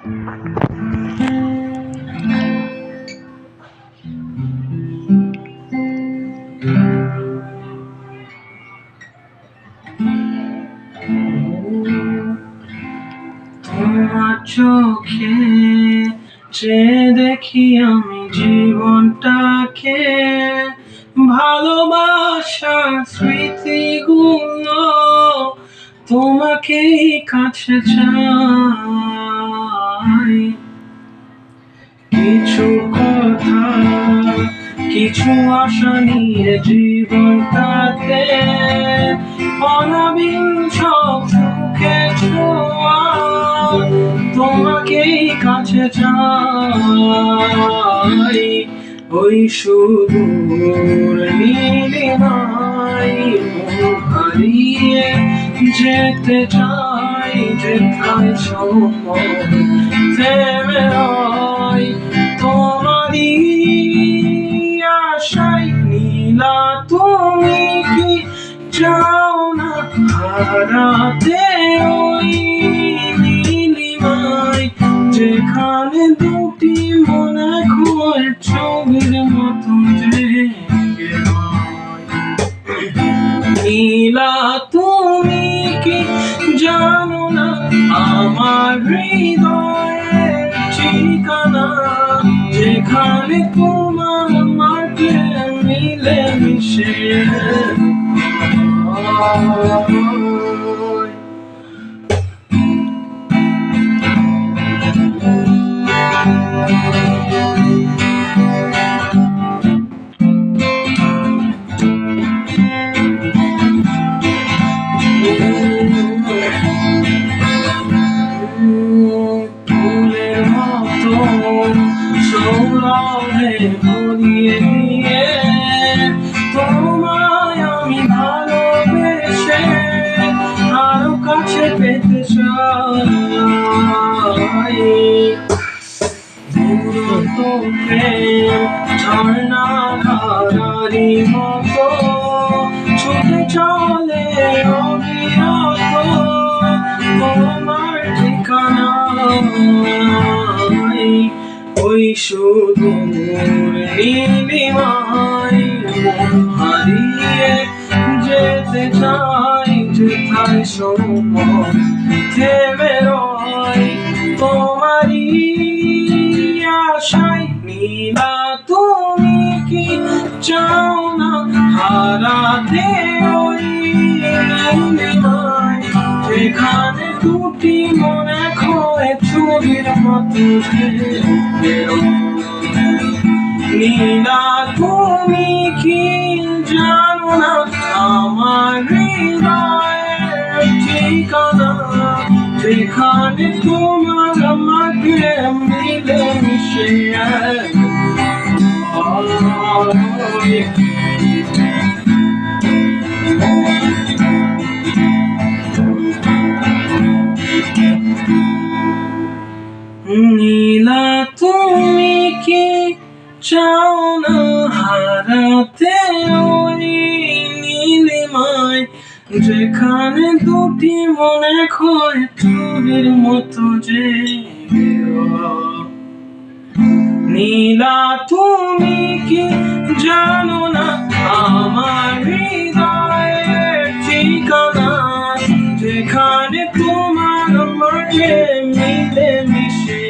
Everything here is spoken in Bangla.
তোমার চোখে চেয়ে দেখি আমি জীবনটাকে, ভালোবাসার স্মৃতিগুলো তোমাকেই কাছে চাই। কিছু কথা, কিছু আশা নিয়ে জীবনটাতে অনাবিল সব সুখে ছোঁয়া তোমাকেই কাছে চাই। ওই সুদূর নীলিমায় মন হারিয়ে যেতে চাই, যেথায় সময় থেমে হয় তোমারই আশায়। নীলা তুমি কি চাও না হারাতে ওই নীলিমায়, যেখানে দুটি মন এক হয়ে ছবির মতো জেগে হয়। নীলা তুমি কি জানো না আমার হৃদয়ের ঠিকানা, যেখানে তোমার আমার প্রেম মিলে মিশে ফুলের মতো সৌরভে ভরিয়ে দিয়ে তোমায় আমি ভালোবেসে আরো কাছে পেতে চাই। দুরন্ত প্রেম ঝর্ণা ধারারি মতো ছুটে চলে অবিরত তোমার ঠিকানায়। ওই সুদূর নীলিমায় মন হারিয়ে যেতে চাই, যেথায় সময় থেমে রয় তোমারই আশায়। নীলা তুমি কি চাও না হারাতে ওই নীলিমায়, যেখানে দুটি মন এক হয়ে ছবির মতো জেগে রয়। নীলা তুমি কি জানো না আমার হৃদয়ের ঠিকানা, যেখানে তোমার আমার প্রেম মিলে মিশে নীলা তুমি কি চাও না হারাতে ওই নীলিমায়, যেখানে দুটি মন এক হয়ে ছবির মতো জেগে রয়। নীলা তুমি কি জানো না আমার হৃদয়ের ঠিকানা, যেখানে তোমার আমার মিলে মিশে